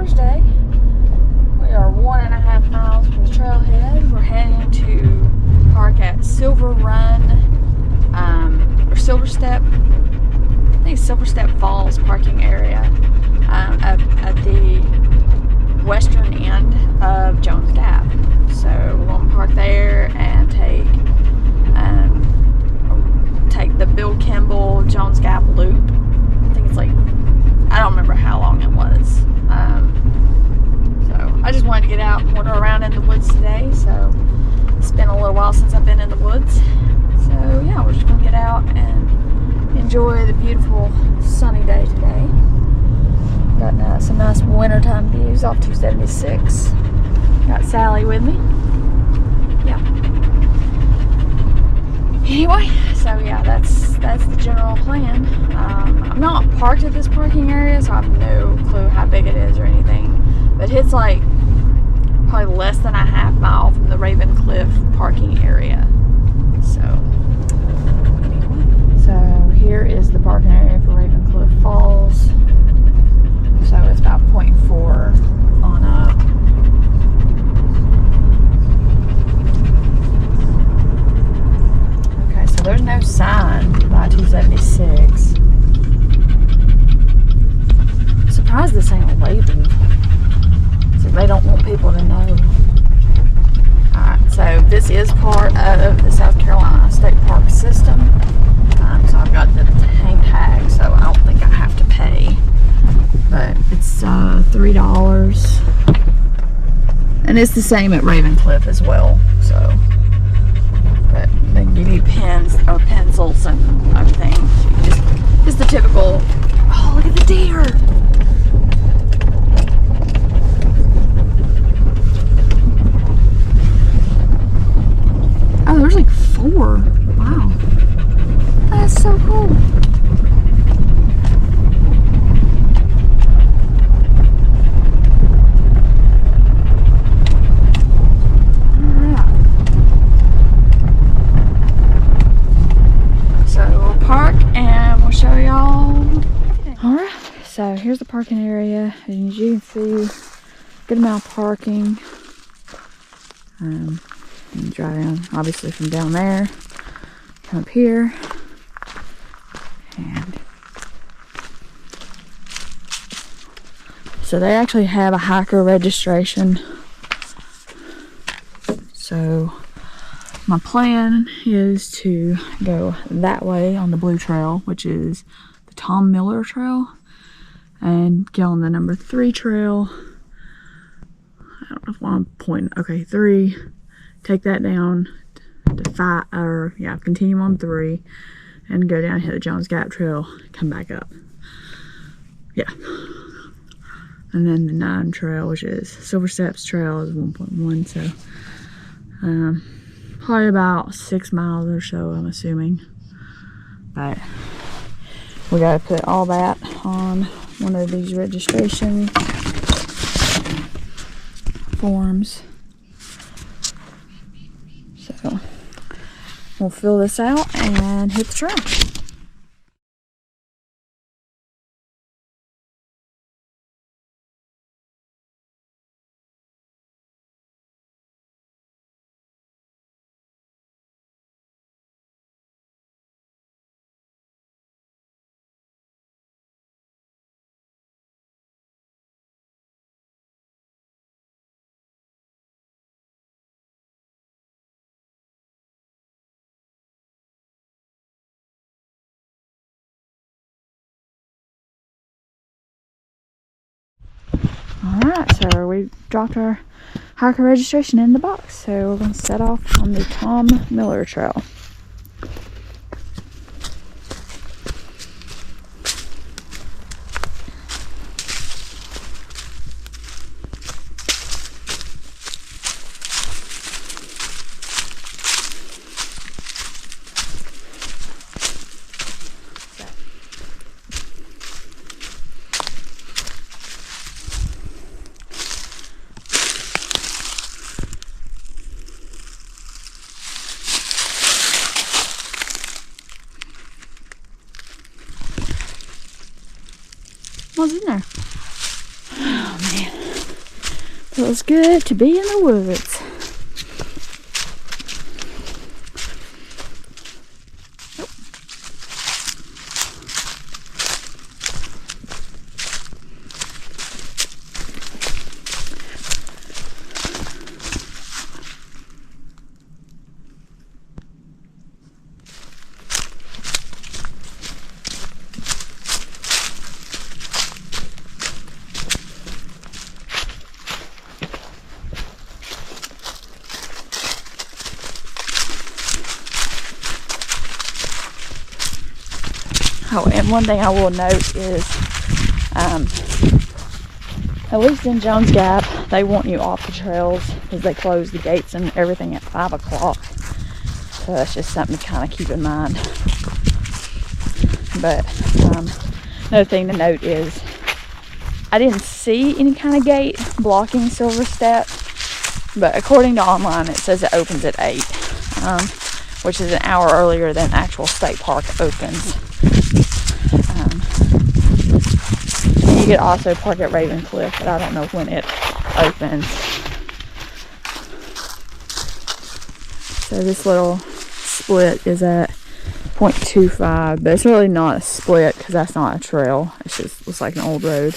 Thursday. We are 1.5 miles from the trailhead. We're heading to park at Silver Run, or Silver Step. I think it's Silver Step Falls parking area at the western end of Jones Gap. So we're going to park there and take the Bill Kimball Jones Gap loop. I think it's like, I don't remember how long it was. So I just wanted to get out and wander around in the woods today. So it's been a little while since I've been in the woods. So yeah, we're just going to get out and enjoy the beautiful sunny day today. Got some nice wintertime views off 276. Got Sally with me. Yeah. Anyway, so yeah, that's the general plan. I'm not parked at this parking area, so I have no clue how big it is or anything. But it's like probably less than a half mile from the Raven Cliff parking area. So anyway, so here is the parking area for Raven Cliff Falls. So it's about 0.4 on up. Okay, so there's no sign by 276. I'm surprised this ain't labeled. So they don't want people to know. Alright, so this is part of the South Carolina State Park system. So I've got the hang tag, so I don't think I have to pay. But it's $3, and it's the same at Raven Cliff as well. So, but they give you pens or pencils and everything. Just the typical. Oh, look at the deer! Oh, there's like 4. Wow, that's so cool. Show y'all. Alright, so here's the parking area, and as you can see, good amount of parking. You can drive down obviously from down there, come up here, and so they actually have a hiker registration. So my plan is to go that way on the blue trail, which is the Tom Miller Trail, and get on the number 3 trail. I don't know if I'm pointing. Okay, 3. Take that down to 5, or yeah, continue on 3, and go down, hit the Jones Gap Trail, come back up. Yeah. And then the 9 trail, which is Silver Steps Trail, is 1.1. So, probably about 6 miles or so, I'm assuming. But we gotta put all that on one of these registration forms. So we'll fill this out and hit the trail. Alright, so we dropped our hiker registration in the box, so we're going to set off on the Tom Miller Trail. What's in there? Oh man. Feels good to be in the woods. Oh, and one thing I will note is, at least in Jones Gap, they want you off the trails because they close the gates and everything at 5 o'clock. So that's just something to kind of keep in mind. But another thing to note is, I didn't see any kind of gate blocking Silver Step, but according to online, it says it opens at 8, which is an hour earlier than actual state park opens. You could also park at Raven Cliff, but I don't know when it opens. So this little split is at 0.25, but it's really not a split because that's not a trail. It just looks like an old road.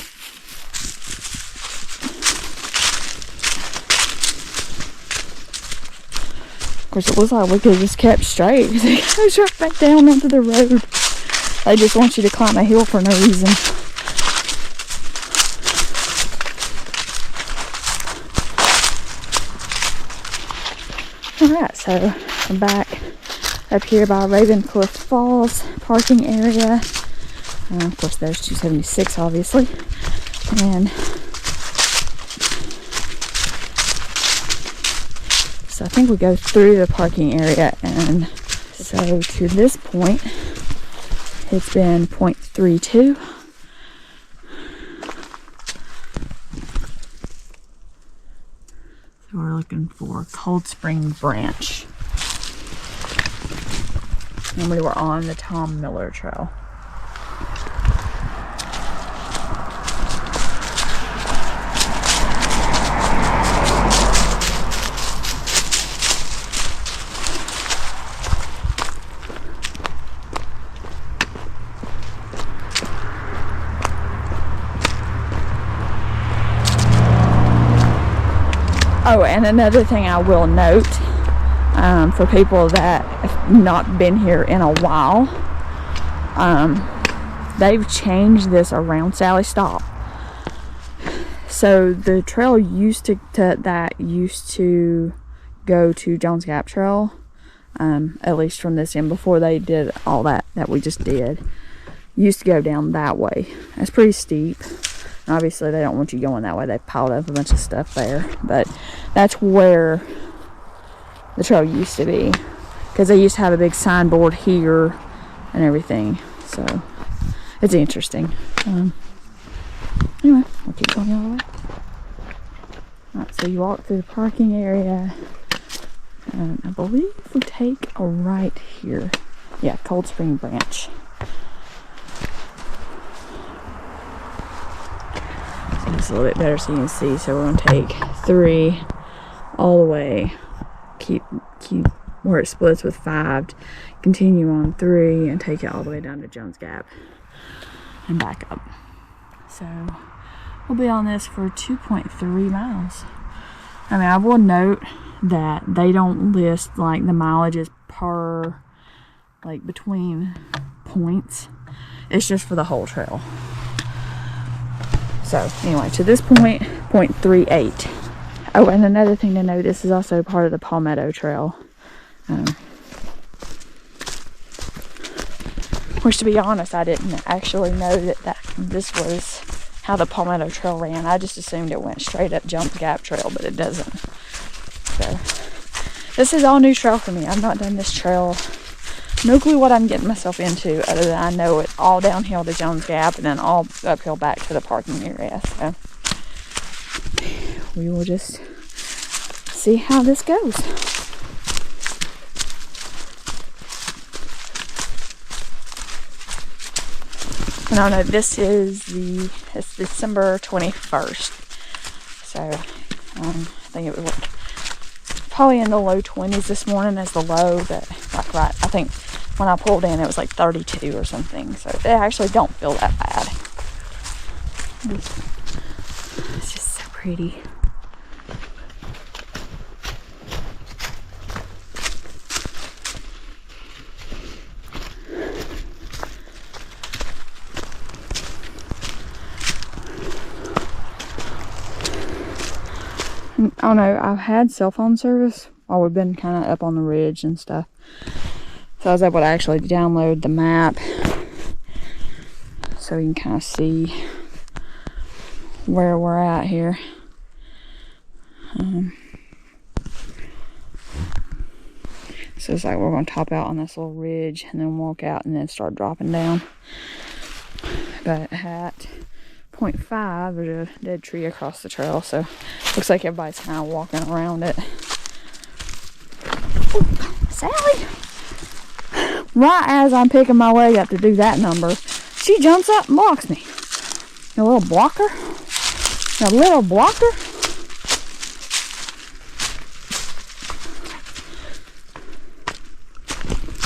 Of course, it looks like we could have just kept straight because it goes right back down onto the road. They just want you to climb a hill for no reason. Alright, so I'm back up here by Ravencliff Falls parking area. Of course, there's 276, obviously. And so I think we go through the parking area, and so to this point, it's been 0.32. So we're looking for Coldspring Branch. And we were on the Tom Miller Trail. Oh, and another thing I will note, for people that have not been here in a while, they've changed this around Sally Stop. So the trail used to go to Jones Gap Trail, at least from this end, before they did all that we just did. Used to go down that way. It's pretty steep. Obviously, they don't want you going that way. They piled up a bunch of stuff there. But that's where the trail used to be. Because they used to have a big signboard here and everything. So, it's interesting. Anyway, we'll keep going the other way. Alright, so you walk through the parking area. And I believe we take a right here. Yeah, Coldspring Branch. It's a little bit better so you can see. So we're going to take 3 all the way, keep where it splits with 5, continue on 3 and take it all the way down to Jones Gap and back up. So we'll be on this for 2.3 miles. I mean, I will note that they don't list like the mileages per, like between points. It's just for the whole trail. So, anyway, to this point, 0.38. Oh, and another thing to note, this is also part of the Palmetto Trail. Which, to be honest, I didn't actually know that this was how the Palmetto Trail ran. I just assumed it went straight up Jones Gap Trail, but it doesn't. So, this is all new trail for me. I've not done this trail. No clue what I'm getting myself into, other than I know it's all downhill to Jones Gap and then all uphill back to the parking area. So we will just see how this goes. And I know it's December 21st. So I think it was like probably in the low 20s this morning as the low, but like right, I think when I pulled in it was like 32 or something, so it actually don't feel that bad. It's just so pretty. I don't know, I've had cell phone service while we've been kind of up on the ridge and stuff. So I was able to actually download the map so you can kind of see where we're at here. So it's like we're going to top out on this little ridge and then walk out and then start dropping down. But at 0.5, there's a dead tree across the trail, so looks like everybody's kind of walking around it. Oh, Sally! Right as I'm picking my leg up to do that number, she jumps up and blocks me. A little blocker. A little blocker.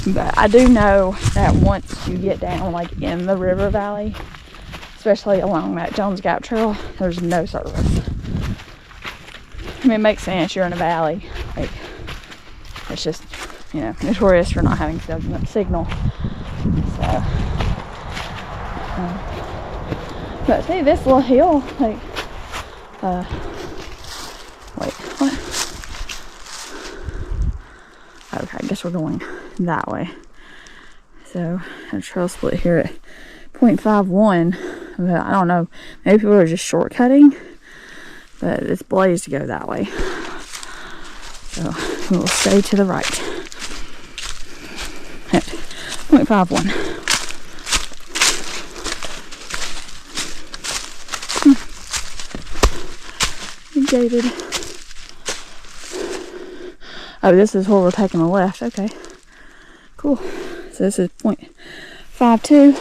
But I do know that once you get down like in the river valley, especially along that Jones Gap Trail, there's no service. I mean, it makes sense, you're in a valley. Like, it's just, you know, notorious for not having signal. So, but see, this little hill, like, wait, what? Okay, I guess we're going that way. So, a trail split here at 0.51. But I don't know, maybe people are just shortcutting, but it's blazed to go that way. So, we'll stay to the right at 0.51. Gated. Oh, this is where we're taking a left. Okay, cool. So this is 0.52.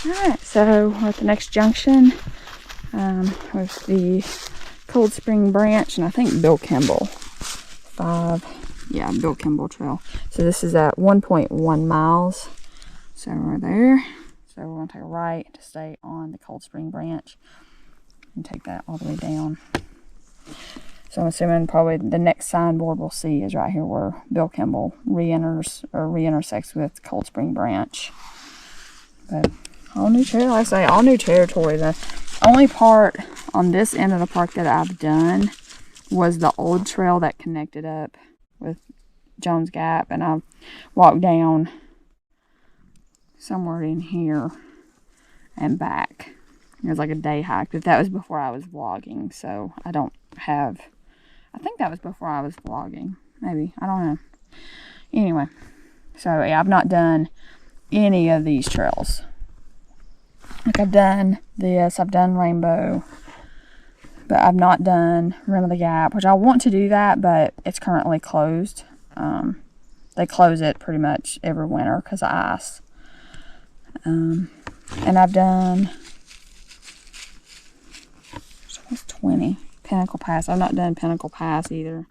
Alright, so we're at the next junction with the Coldspring Branch and I think Bill Kimball. Bill Kimball Trail. So this is at 1.1 miles. So we're there. So we're going to take a right to stay on the Coldspring Branch and take that all the way down. So I'm assuming probably the next signboard we'll see is right here where Bill Kimball re-intersects with Coldspring Branch. But all new trail, like I say, all new territory. The only part on this end of the park that I've done was the old trail that connected up with Jones Gap, and I walked down somewhere in here and back. It was like a day hike, but that was before I was vlogging, so I don't have, I think that was before I was vlogging, maybe, I don't know. Anyway, so yeah, I've not done any of these trails. Like I've done this, I've done Rainbow, but I've not done Rim of the Gap, which I want to do that, but it's currently closed. They close it pretty much every winter because of ice. And I've done, what's 20? Pinnacle Pass. I've not done Pinnacle Pass either.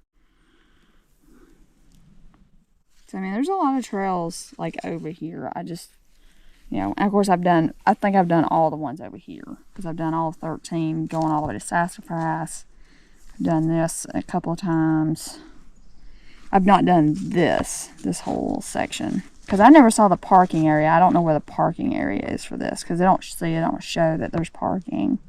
So, I mean, there's a lot of trails, like, over here. I just, you know, and of course I think I've done all the ones over here. Because I've done all 13, going all the way to Sassafras. I've done this a couple of times. I've not done this whole section. Because I never saw the parking area. I don't know where the parking area is for this. Because they don't show that there's parking.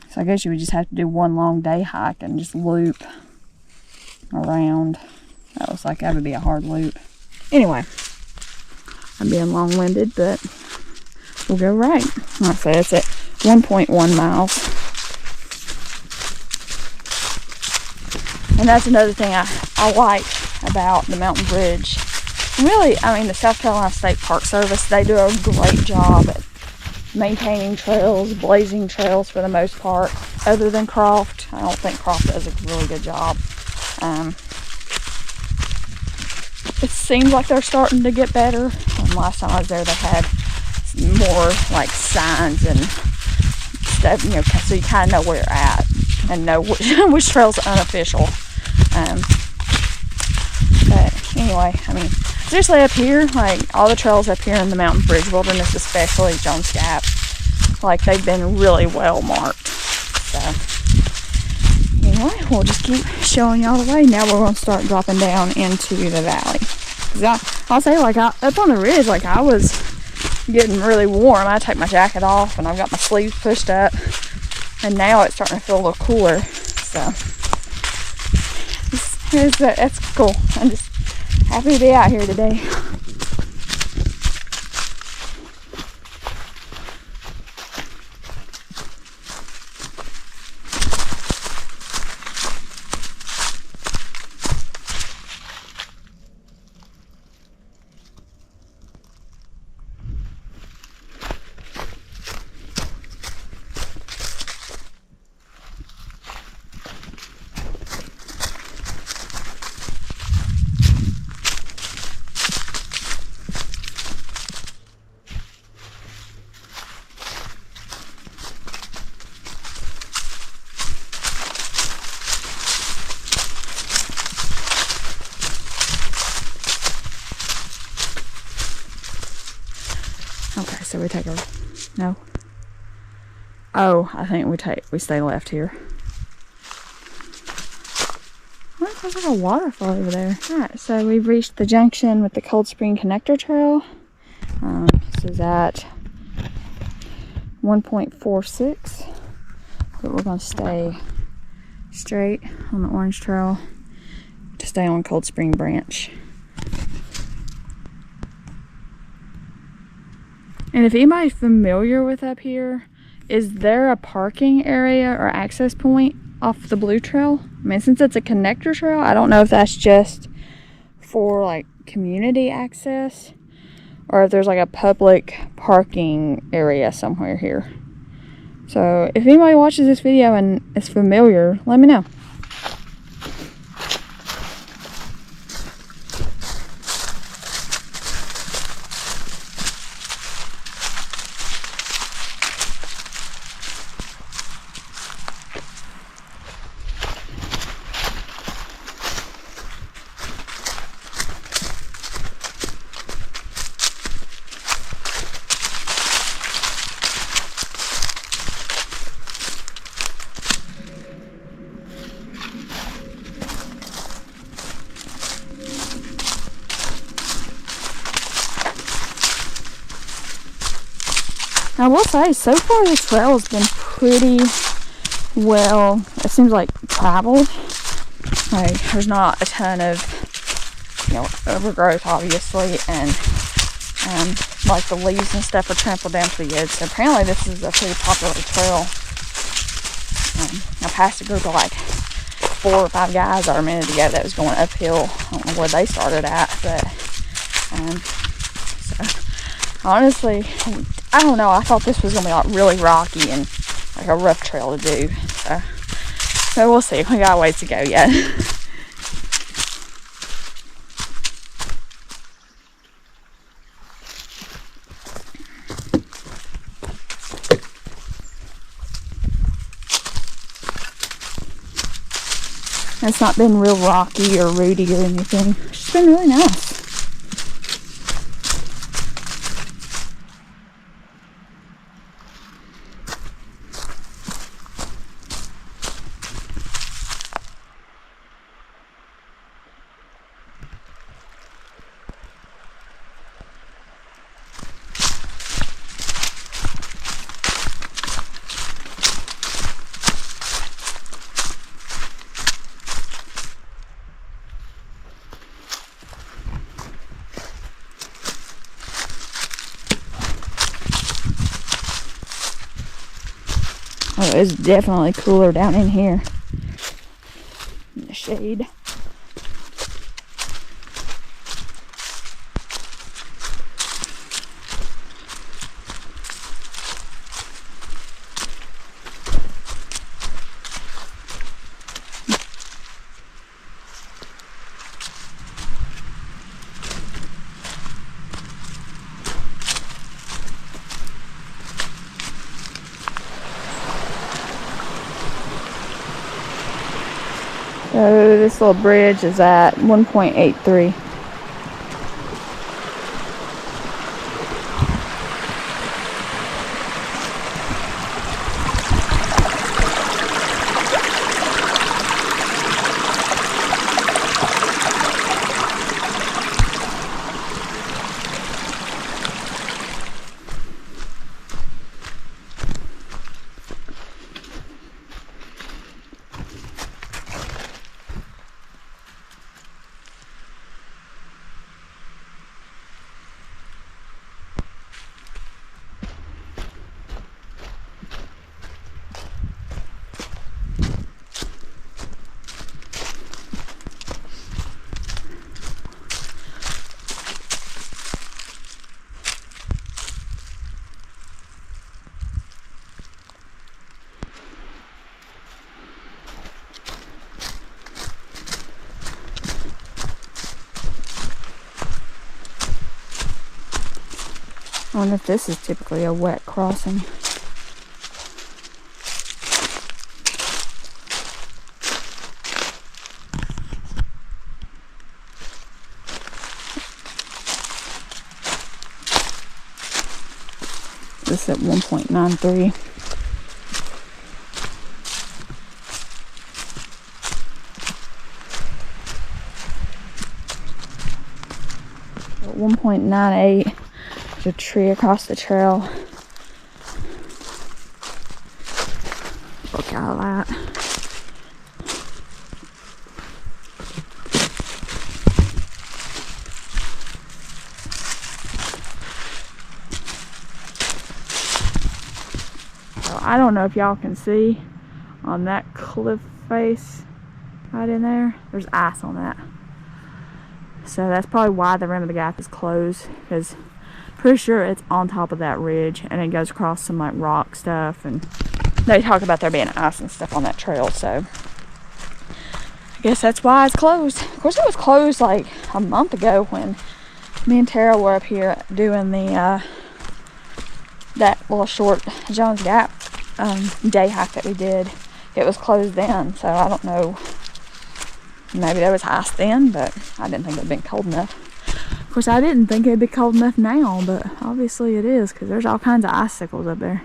So I guess you would just have to do one long day hike and just loop around. That would be a hard loop. Anyway, I'm being long-winded, but we'll go right. Like I said, it's at 1.1 miles. And that's another thing I like about the mountain bridge. And really, I mean, the South Carolina State Park Service, they do a great job at maintaining trails, blazing trails for the most part, other than Croft. I don't think Croft does a really good job. It seems like they're starting to get better. Last time I was there, they had more like signs and stuff, you know, so you kind of know where you're at and know which trails are unofficial. But anyway, I mean, seriously, up here, like all the trails up here in the Mountain Bridge Wilderness, especially Jones Gap, like they've been really well marked. So anyway, we'll just keep showing y'all the way. Now we're going to start dropping down into the valley. I'll say, like, up on the ridge, like, I was getting really warm. I take my jacket off, and I've got my sleeves pushed up. And now it's starting to feel a little cooler. So, that's cool. I'm just happy to be out here today. Okay, so we take a, no. Oh, I think we stay left here. Well, there's like a waterfall over there. Alright, so we've reached the junction with the Coldspring Connector Trail. This is at 1.46. But we're going to stay straight on the Orange Trail to stay on Coldspring Branch. And if anybody's familiar with up here, is there a parking area or access point off the Blue Trail? I mean, since it's a connector trail, I don't know if that's just for like community access or if there's like a public parking area somewhere here. So if anybody watches this video and is familiar, let me know. I will say, so far this trail has been pretty well, it seems like, traveled. Like, there's not a ton of, you know, overgrowth, obviously, and like the leaves and stuff are trampled down pretty good. So apparently this is a pretty popular trail. I passed a group of like 4 or 5 guys a minute ago that was going uphill. I don't know where they started at, but so honestly, I don't know. I thought this was gonna be like really rocky and like a rough trail to do. So we'll see. We got a ways to go yet. It's not been real rocky or rooty or anything. It's just been really nice. Oh, it's definitely cooler down in here in the shade. So this little bridge is at 1.83. I wonder if this is typically a wet crossing. This at 1.93. At 1.98. There's a tree across the trail. Look out at that. So I don't know if y'all can see on that cliff face right in there. There's ice on that. So that's probably why the rim of the gap is closed, because pretty sure it's on top of that ridge and it goes across some like rock stuff, and they talk about there being ice and stuff on that trail, so I guess that's why it's closed. Of course it was closed like a month ago when me and Tara were up here doing the that little short Jones Gap day hike that we did. It was closed then, so I don't know, maybe there was ice then, but I didn't think it had been cold enough. Of course, I didn't think it'd be cold enough now, but obviously it is, because there's all kinds of icicles up there.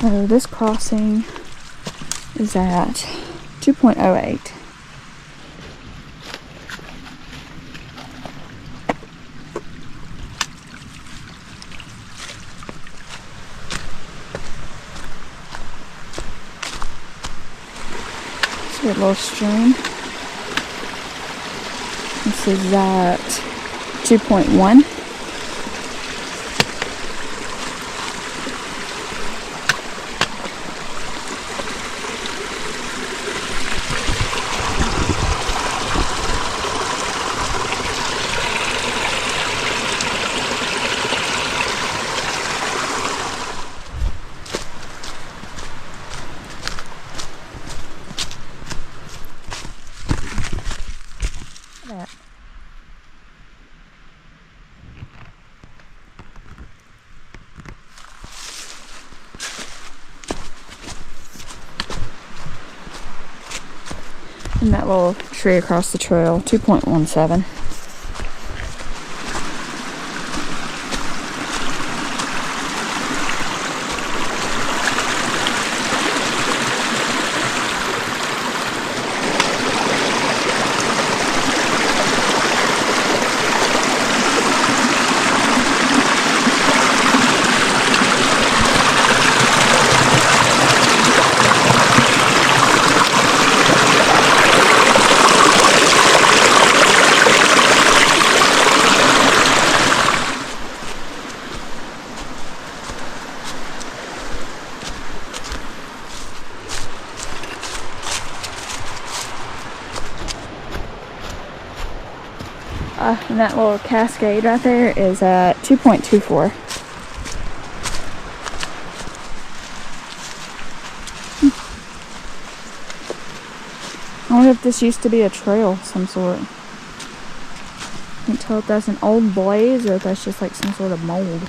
So this crossing is at 2.08. It's a good little stream. This is at 2.1. And that little tree across the trail, 2.17. And that little cascade right there is at 2.24. I wonder if this used to be a trail of some sort. Can't tell if that's an old blaze or if that's just like some sort of mold.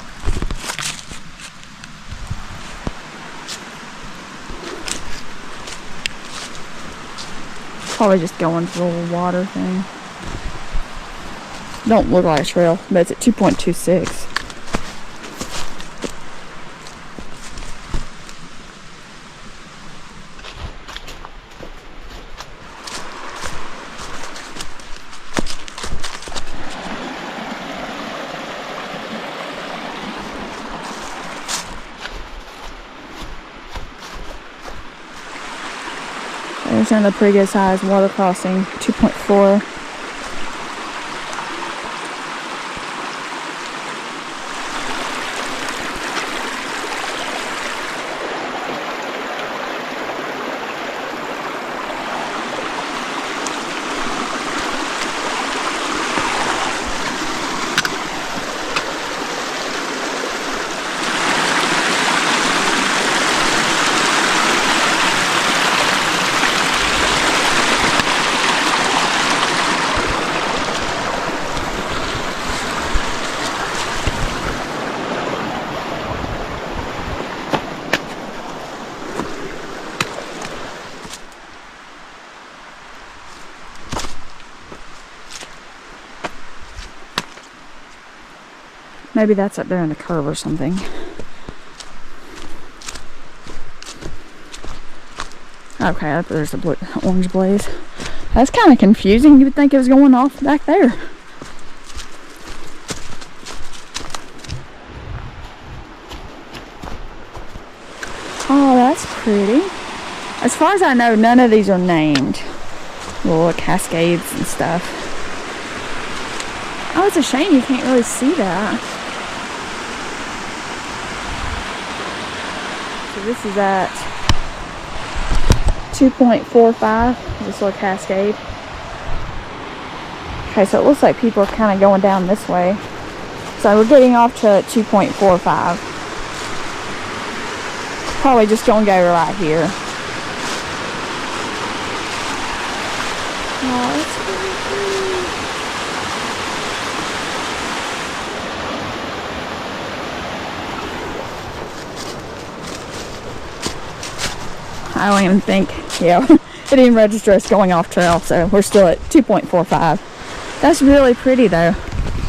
Probably just going for a little water thing. Don't look like a trail, but it's at 2.26. There's another pretty good sized water crossing, 2.4. Maybe that's up there in the curve or something. Okay, there's the orange blaze. That's kind of confusing. You would think it was going off back there. Oh, that's pretty. As far as I know, none of these are named. Little cascades and stuff. Oh, it's a shame you can't really see that. So this is at 2.45, this little cascade. Okay, so it looks like people are kind of going down this way. So we're getting off to 2.45. Probably just gonna go right here. Oh, that's really cool. I don't even think, yeah, it didn't register us going off trail, so we're still at 2.45. That's really pretty though.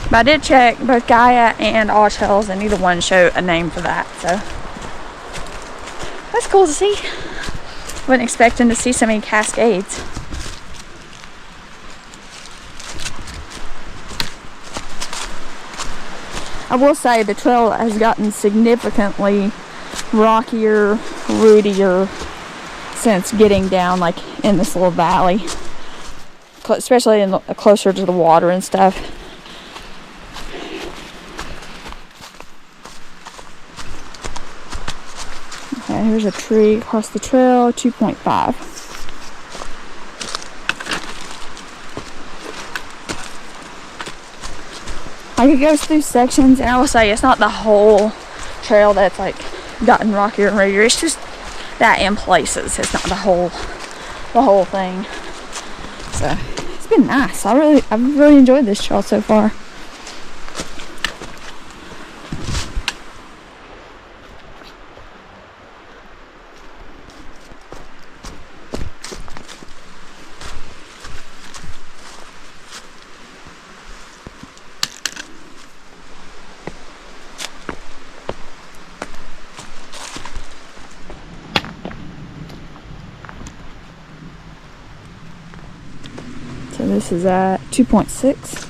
But I did check both Gaia and Osh Hills, and neither one showed a name for that, so. That's cool to see. Wasn't expecting to see so many cascades. I will say the trail has gotten significantly rockier, rootier since getting down like in this little valley, especially in closer to the water and stuff. Okay, here's a tree across the trail, 2.5. Like, it goes through sections, and I will say it's not the whole trail that's like gotten rockier and rootier. It's just that in places. It's not the whole thing. So it's been nice. I've really enjoyed this trail so far. So this is at 2.6.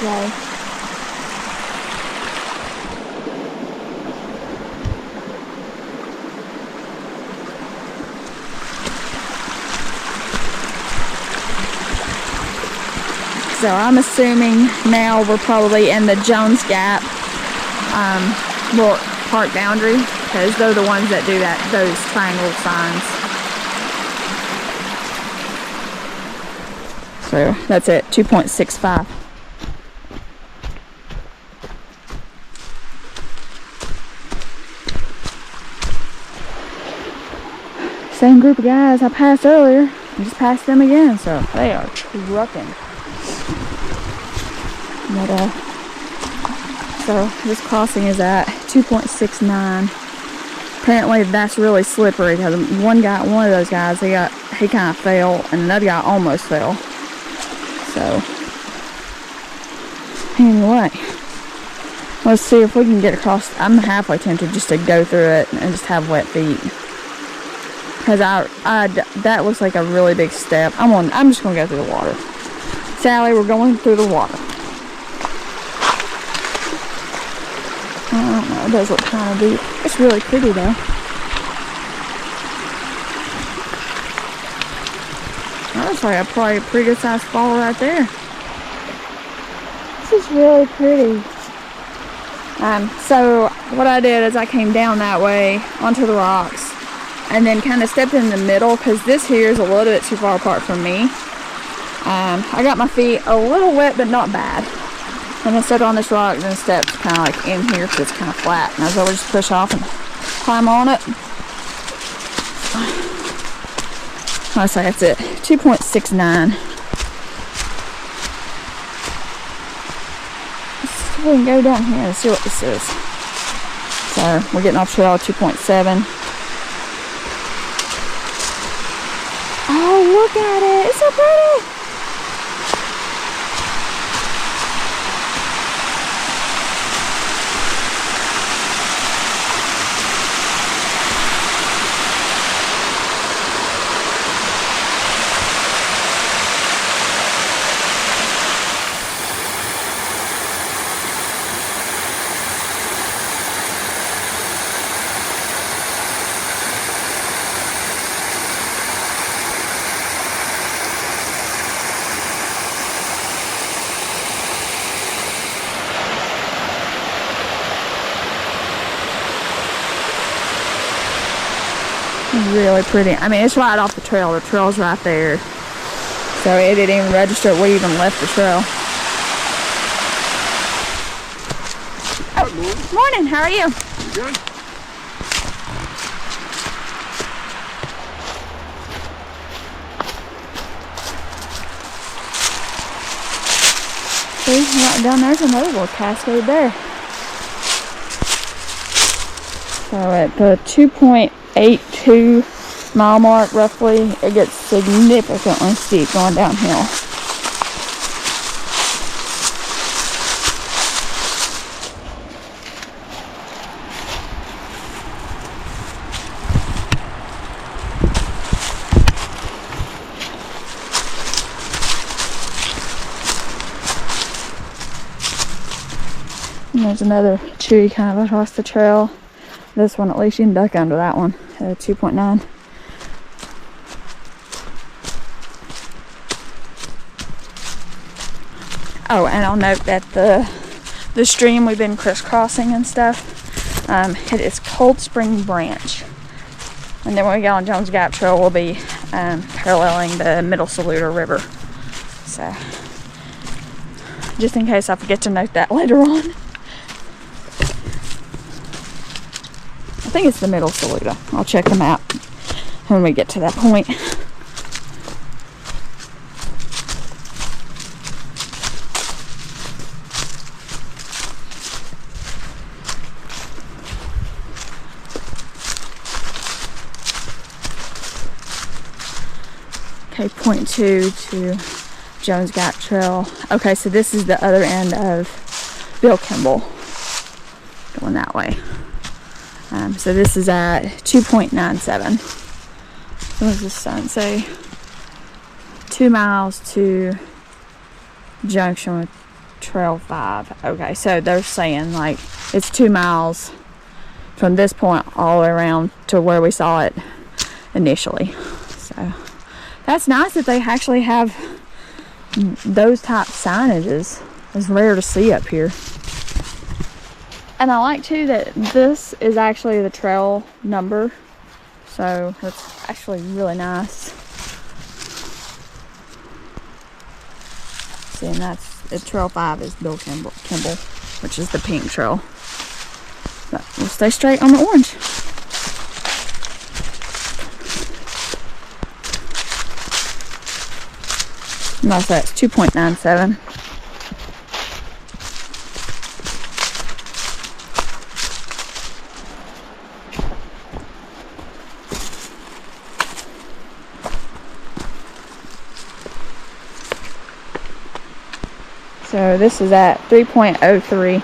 Yay. So I'm assuming now we're probably in the Jones Gap little park boundary, because they're the ones that do that, those triangle signs. So that's it, 2.65. Same group of guys I passed earlier. I just passed them again, so they are trucking. But so this crossing is at 2.69. Apparently that's really slippery because one of those guys, he kind of fell, and another guy almost fell. So anyway, let's see if we can get across. I'm halfway tempted just to go through it and just have wet feet. Because that looks like a really big step. I'm just going to go through the water. Sally, we're going through the water. I don't know, it does look kind of deep. It's really pretty though. That looks like probably a pretty good sized fall right there. This is really pretty. So what I did is I came down that way onto the rocks, and then kind of stepped in the middle, because this here is a little bit too far apart from me. I got my feet a little wet, but not bad. And I stepped on this rock, and then stepped kind of like in here, because it's kind of flat. And I was able to just push off and climb on it. I say that's it, 2.69. We can go down here and see what this is. So we're getting off trail 2.7. Oh, look at it. It's so pretty. Really pretty. I mean, it's right off the trail. The trail's right there. So it didn't even register we even left the trail. Oh, morning. How are you? Good. See, right down there's another little cascade there. So at the 2.82 mile mark roughly, it gets significantly steep going downhill. And there's another tree kind of across the trail. This one, at least you can duck under that one, 2.9. Oh, and I'll note that the stream we've been crisscrossing and stuff, it is Coldspring Branch. And then when we get on Jones Gap Trail, we'll be paralleling the Middle Saluda River. So, just in case I forget to note that later on. I think it's the Middle Saluda. I'll check the map when we get to that point. Okay, 0.2 to Jones Gap Trail. Okay, so this is the other end of Bill Kimball, going that way. So this is at 2.97. What does this sign say? 2 miles to junction with Trail 5. Okay, so they're saying like it's 2 miles from this point all the way around to where we saw it initially. So that's nice that they actually have those type signages. It's rare to see up here. And I like too that this is actually the trail number, so that's actually really nice. See, and that's Trail 5 is Bill Kimball, which is the pink trail. But we'll stay straight on the orange. No, so that's 2.97. So this is at 3.03.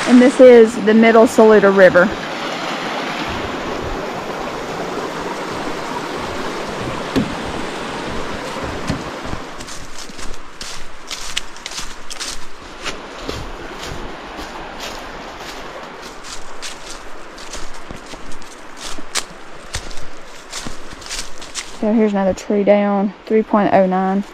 And this is the Middle Saluda River. So here's another tree down, 3.09.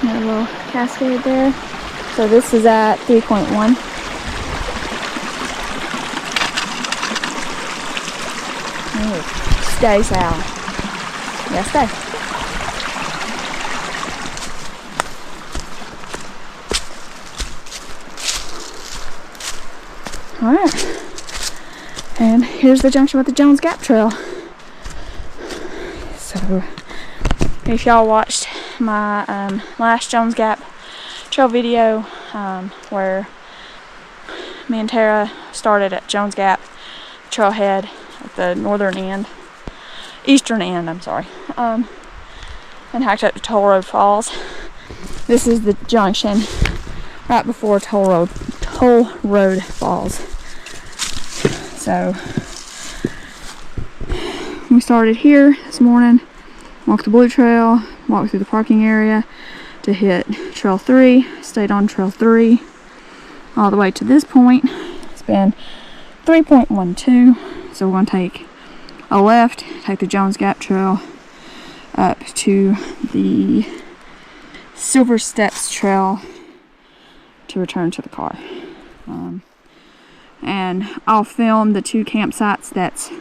Another little cascade there. So this is at 3.1. Oh, stay, Sal. Yeah, stay. Alright, and here's the junction with the Jones Gap Trail. So, if y'all watched my last Jones Gap Trail video, where me and Tara started at Jones Gap Trailhead at the eastern end, I'm sorry, and hiked up to Toll Road Falls. This is the junction right before Toll Road Falls. So we started here this morning, walked the Blue Trail, walked through the parking area to hit Trail 3, stayed on Trail 3 all the way to this point. It's been 3.12, so we're going to take a left, take the Jones Gap Trail up to the Silver Steps Trail to return to the car. and I'll film the 2 campsites that's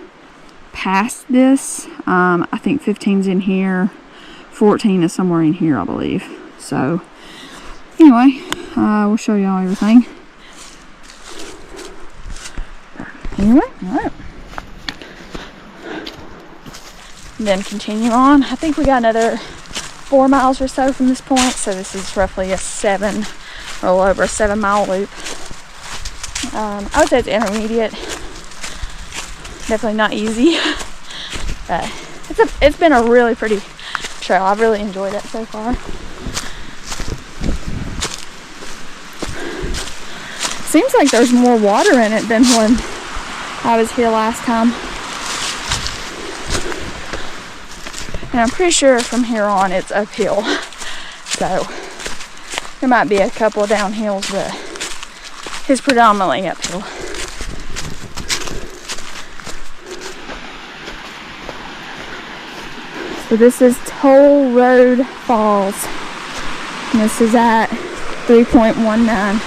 past this. I think 15's in here, 14 is somewhere in here, I believe. So anyway, we'll show y'all everything. Anyway, alright. Then continue on. I think we got another 4 miles or so from this point, so this is roughly a 7, a little over a 7 mile loop. I would say it's intermediate. Definitely not easy. But it's been a really pretty trail. I've really enjoyed it so far. Seems like there's more water in it than when I was here last time. And I'm pretty sure from here on it's uphill. So there might be a couple of downhills, but it's predominantly uphill. So this is Toll Road Falls. And this is at 3.19.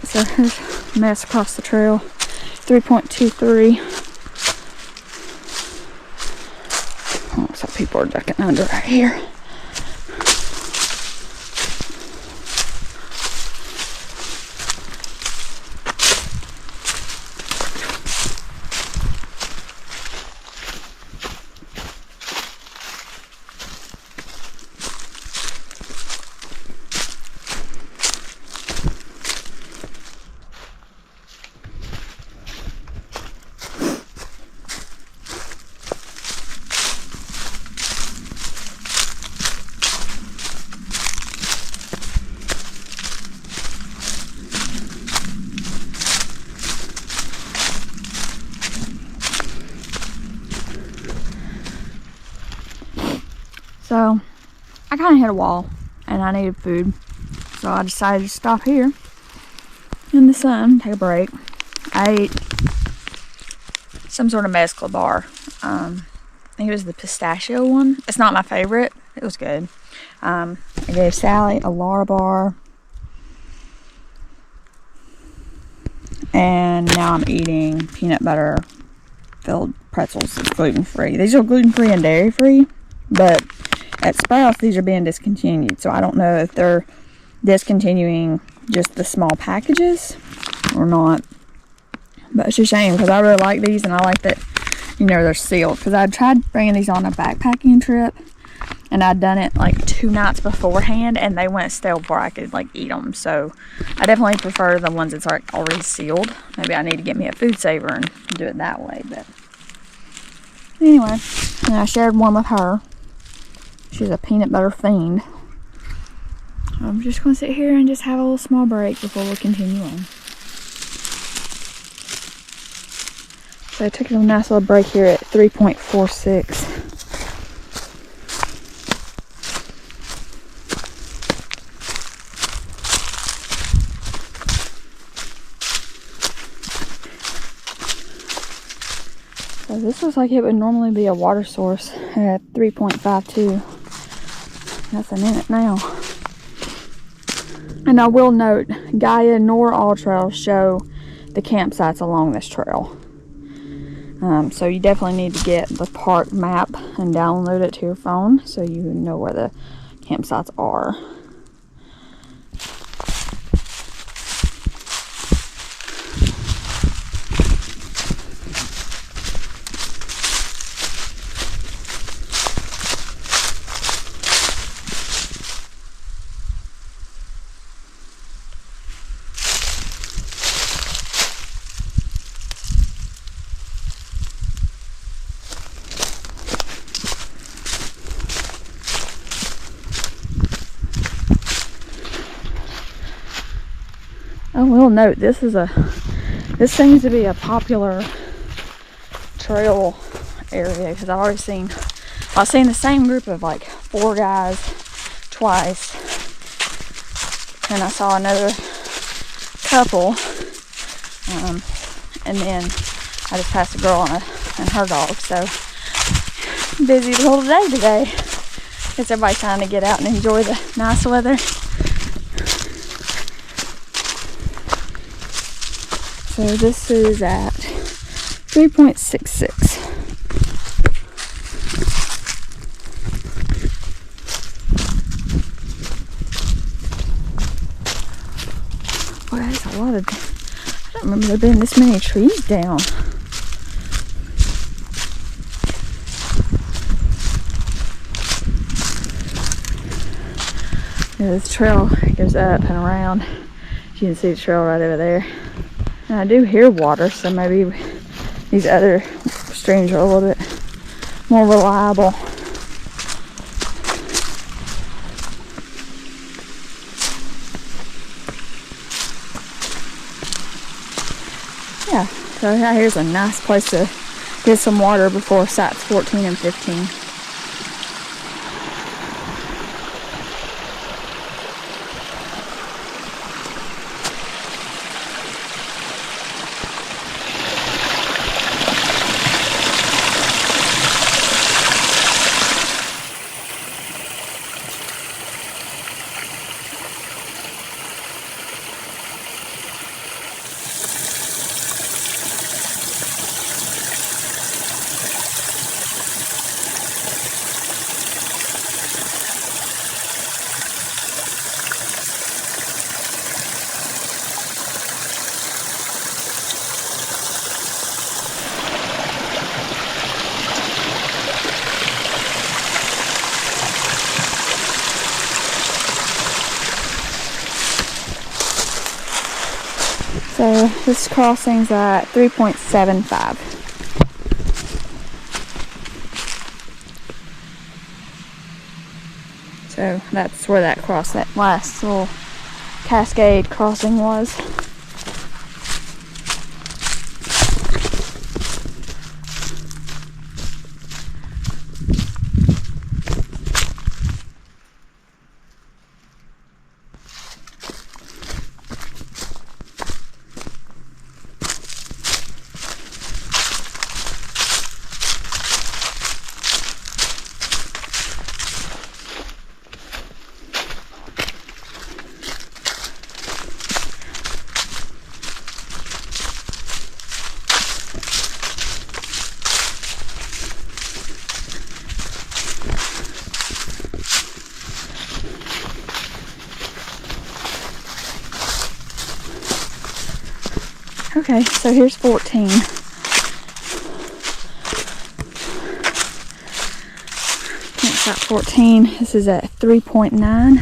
So here's a mess across the trail. 3.23. Looks like people are ducking under right here. So I kind of hit a wall and I needed food, so I decided to stop here in the sun, take a break. I ate some sort of mezcla bar. I think it was the pistachio one. It's not my favorite. It was good. I gave Sally a Lara bar, and now I'm eating peanut butter filled pretzels. It's gluten free. These are gluten free and dairy free, but at Sprouts these are being discontinued, so I don't know if they're discontinuing just the small packages or not. But it's a shame because I really like these, and I like that, you know, they're sealed, because I tried bringing these on a backpacking trip and I'd done it like 2 nights beforehand and they went stale before I could like eat them. So I definitely prefer the ones that's like already sealed. Maybe I need to get me a food saver and do it that way. But anyway, and I shared one with her. She's a peanut butter fiend. I'm just going to sit here and just have a little small break before we continue on. So I took a nice little break here at 3.46. So this looks like it would normally be a water source at 3.52. Nothing in it now. And I will note, Gaia nor All Trails show the campsites along this trail. So you definitely need to get the park map and download it to your phone so you know where the campsites are. I will note this seems to be a popular trail area because I've seen the same group of like 4 guys twice, and I saw another couple, and then I just passed a girl and her dog. So busy little day today. Guess everybody's trying to get out and enjoy the nice weather. So this is at 3.66. Boy, that's a lot of... I don't remember there being this many trees down. Yeah, this trail goes up and around. You can see the trail right over there. And I do hear water, so maybe these other streams are a little bit more reliable. Yeah, so yeah, here's a nice place to get some water before sites 14 and 15. So this crossing's at 3.75. So that's where that last little cascade crossing was. Okay, so here's 14. Campsite 14. This is at 3.9.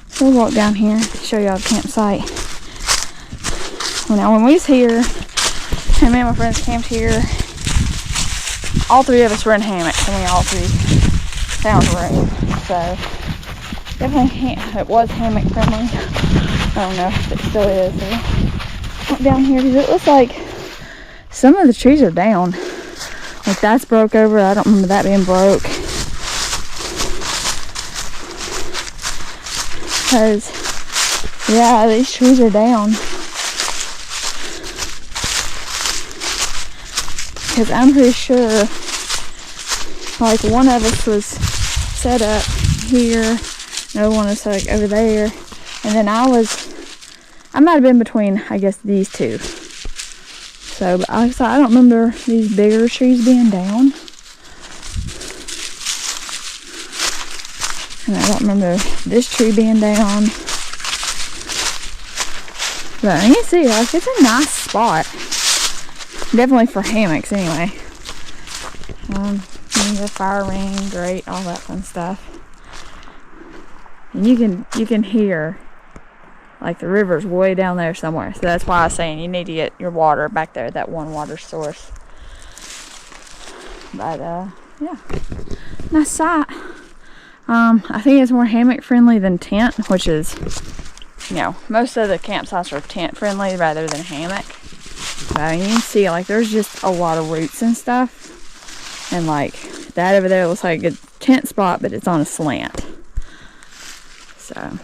So we'll walk down here, show y'all the campsite. Well, now when we was here, and me and my friends camped here, all 3 of us were in hammocks, and we all 3 found a room. So definitely it was hammock friendly. I don't know if it still is. So walk down here because it looks like some of the trees are down. Like that's broke over. I don't remember that being broke. Because, yeah, these trees are down. Because I'm pretty sure, like, one of us was set up here, another one was like over there, and then I might have been between, I guess, these 2. So, but I don't remember these bigger trees being down. And I don't remember this tree being down. But you can see, like, it's a nice spot. Definitely for hammocks, anyway. The fire ring, grate, all that fun stuff. And you can hear, like, the river's way down there somewhere. So that's why I was saying you need to get your water back there, that one water source. But, yeah. Nice site. I think it's more hammock friendly than tent, which is you know, most of the campsites are tent friendly rather than hammock. But you can see, like, there's just a lot of roots and stuff. And like that over there looks like a good tent spot, but it's on a slant. So,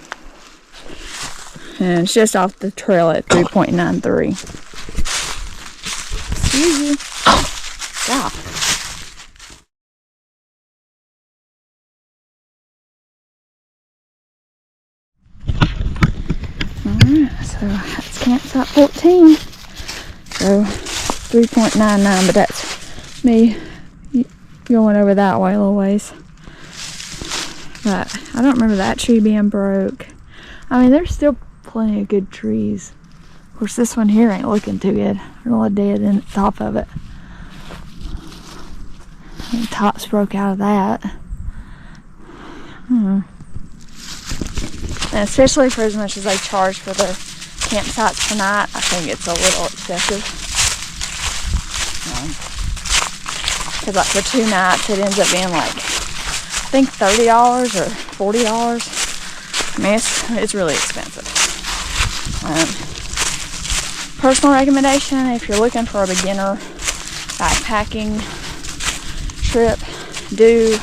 and it's just off the trail at 3.93. Excuse you. Yeah. Alright, so that's campsite 14. So 3.99, but that's me going over that way a little ways. But I don't remember that tree being broke. I mean, there's still plenty of good trees. Of course, this one here ain't looking too good. There's a lot of dead in the top of it. The tops broke out of that. And especially for as much as they charge for the campsites per night, I think it's a little excessive. Because like for 2 nights, it ends up being like, I think $30 or $40. I mean, it's really expensive. Personal recommendation, if you're looking for a beginner backpacking trip, do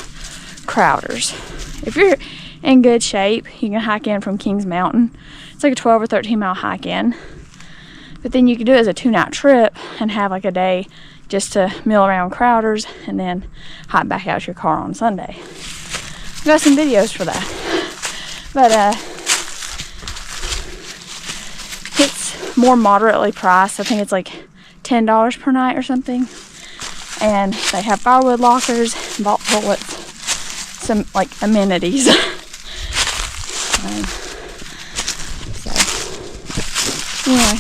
Crowders. If you're in good shape, you can hike in from Kings Mountain. It's like a 12 or 13 mile hike in. But then you can do it as a 2-night trip and have like a day just to mill around Crowders and then hike back out your car on Sunday. I've got some videos for that. But it's more moderately priced. I think it's like $10 per night or something. And they have firewood lockers, vault toilets, some like amenities. So anyway,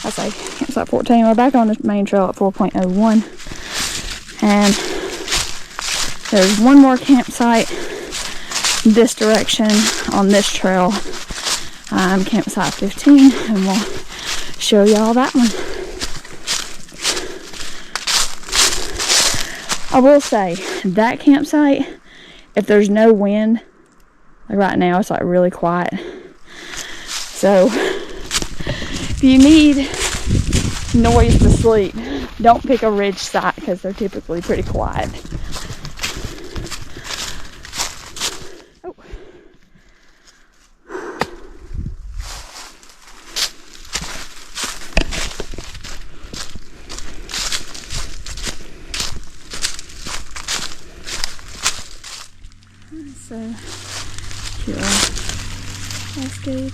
I say campsite 14. We're back on the main trail at 4.01, and there's one more campsite this direction on this trail, campsite 15, and we'll show y'all that one. I will say that campsite, if there's no wind, like right now it's like really quiet. So if you need noise to sleep, don't pick a ridge site because they're typically pretty quiet. Oh. So, here are cascade.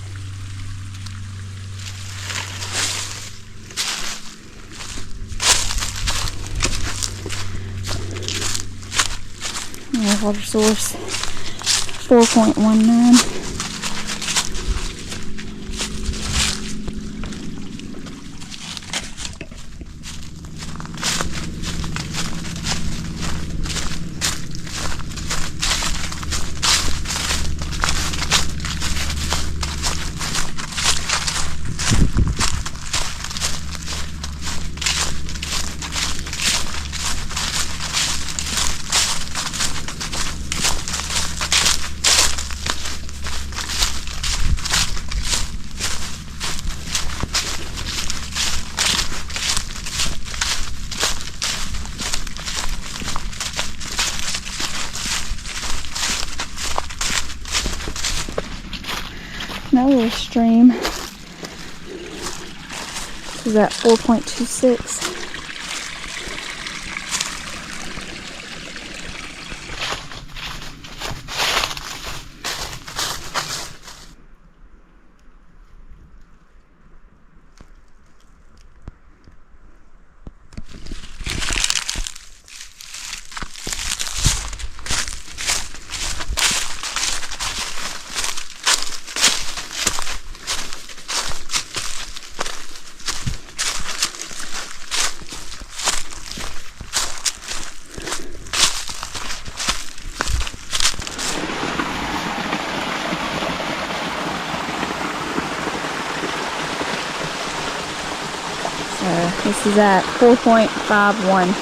Yeah, water source 4.19. Another little stream. This is at 4.26. This is at 4.51.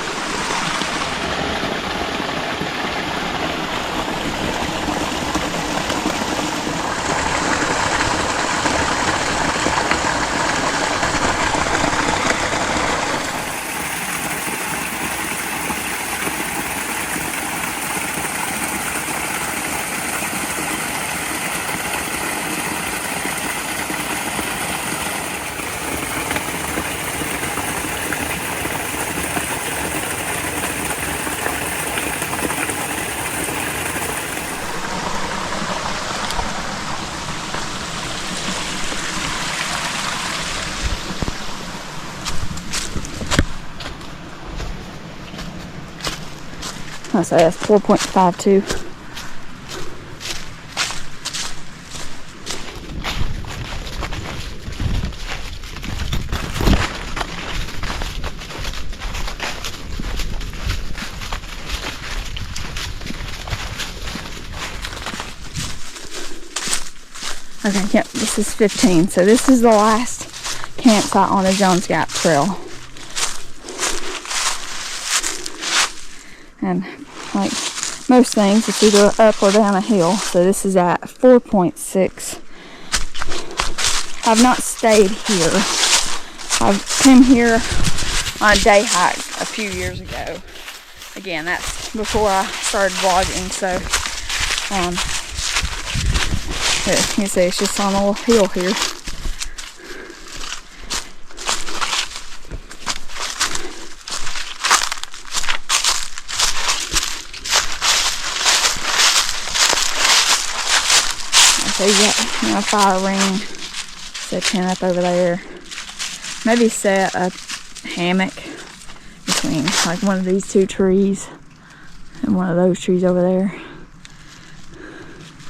I say that's 4.52. Okay, yep, this is 15. So this is the last campsite on the Jones Gap Trail. And like most things, it's either up or down a hill. So this is at 4.6. I've not stayed here. I came here on a day hike a few years ago. Again, that's before I started vlogging, so you can see it's just on a little hill here. So you got, fire ring, set tent up over there. Maybe set a hammock between like one of these two trees and one of those trees over there.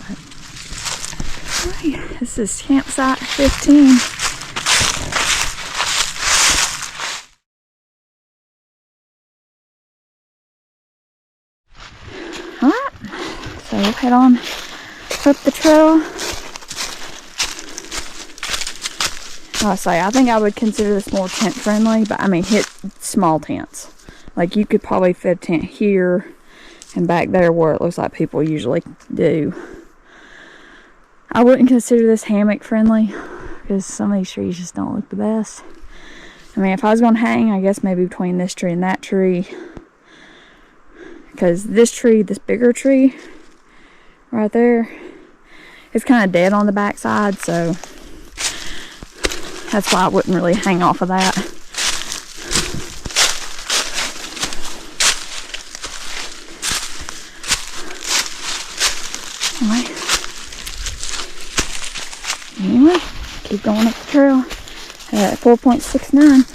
But, this is campsite 15. Alright, so we'll head on up the trail. I think I would consider this more tent friendly, but I mean hit small tents. Like you could probably fit a tent here and back there where it looks like people usually do. I wouldn't consider this hammock friendly because some of these trees just don't look the best. I mean, if I was going to hang, I guess maybe between this tree and that tree, because this tree, this bigger tree right there, it's kind of dead on the back side, so that's why I wouldn't really hang off of that. Anyway, keep going up the trail at 4.69.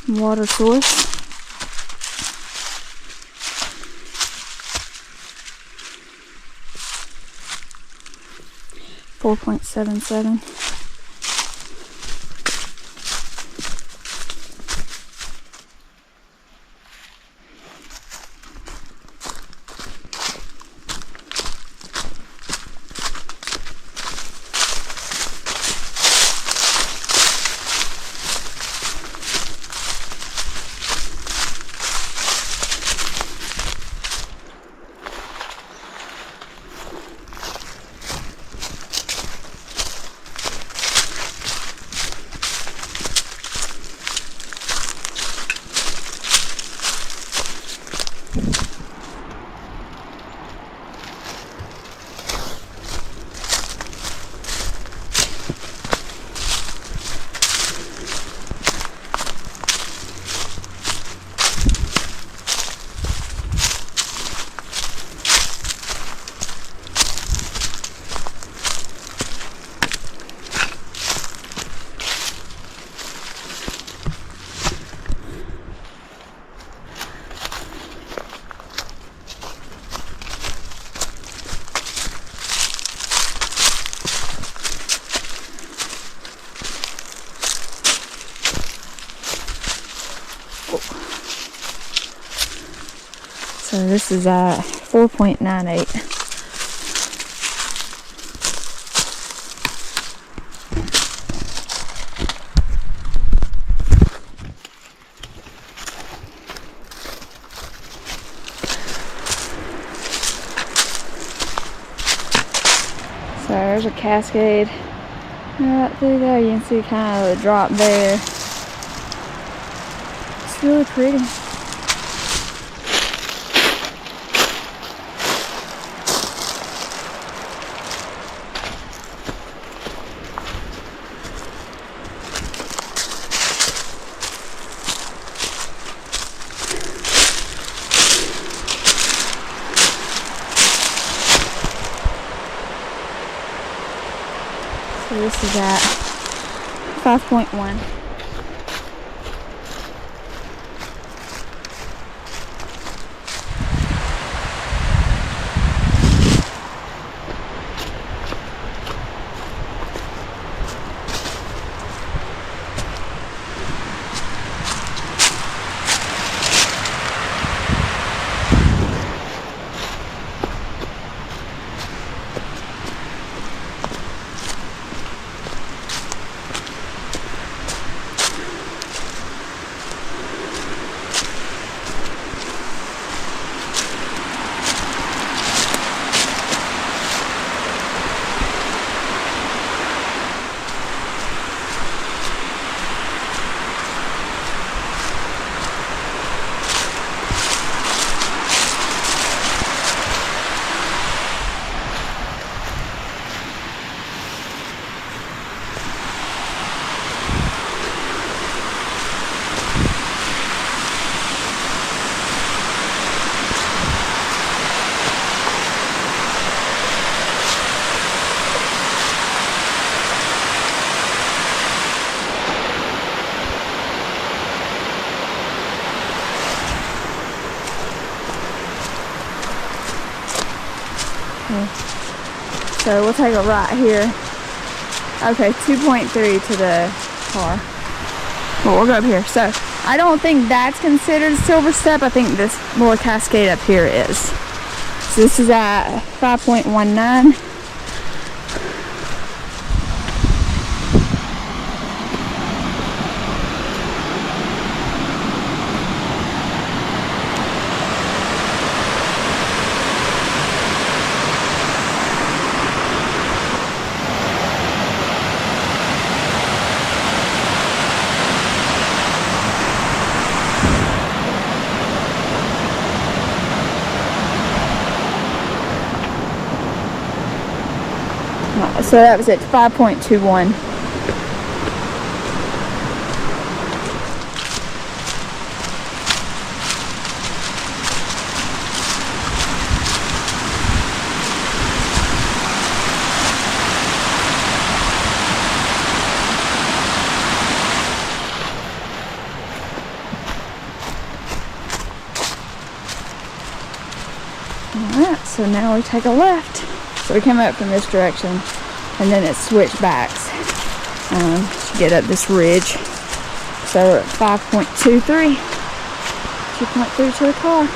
Water source. .77. So this is at 4.98. So there's a cascade right through there. You can see kind of the drop there. It's really pretty. So this is at 5.1. So we'll take a right here. Okay, 2.3 to the car. Well, we'll go up here. So I don't think that's considered a silver step. I think this little cascade up here is. So this is at 5.19. So that was at 5.21. Alright, so now we take a left. So we came up from this direction, and then it switched backs to get up this ridge. So we're at 5.23. 2.3 to the car.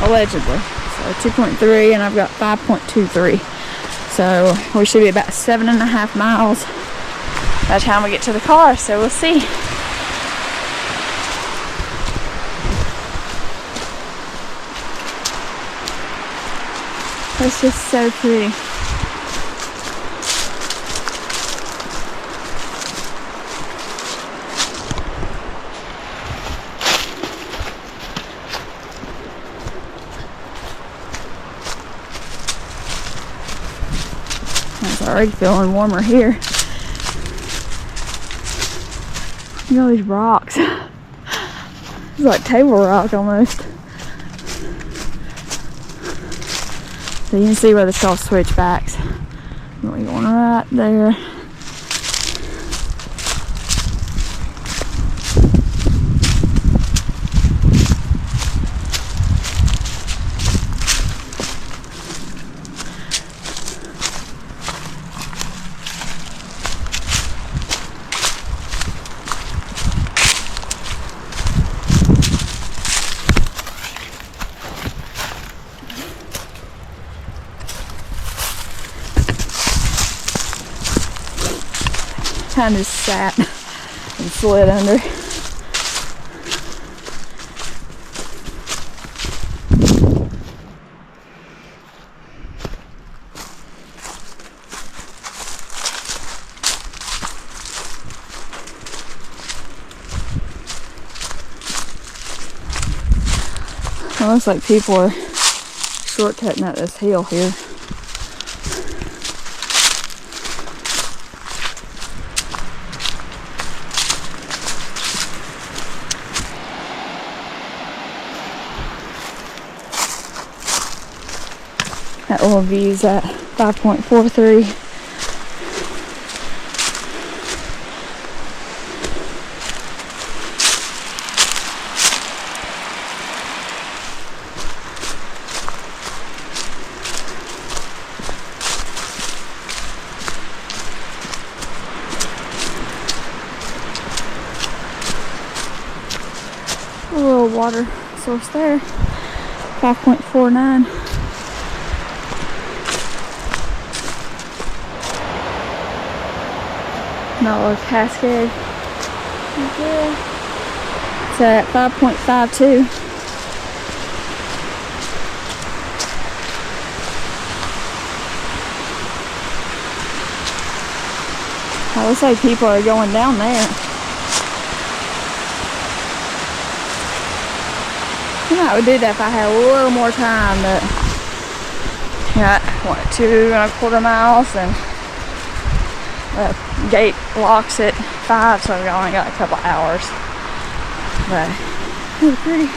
Allegedly. So 2.3, and I've got 5.23. So we should be about 7.5 miles by the time we get to the car, so we'll see. It's just so pretty. It's already feeling warmer here. Look at all these rocks. It's like table rock almost. So you can see where this all switchbacks. We're going right there. Kind of sat and slid under. It looks like people are shortcutting up this hill here. That little view's at 5.43. water source there. 5.49. Not a little cascade. Yeah. It's at 5.52. I would say people are going down there. I would do that if I had a little more time, but got what, 2.25 miles, and the gate locks at 5, so I've only got a couple hours. But it was pretty.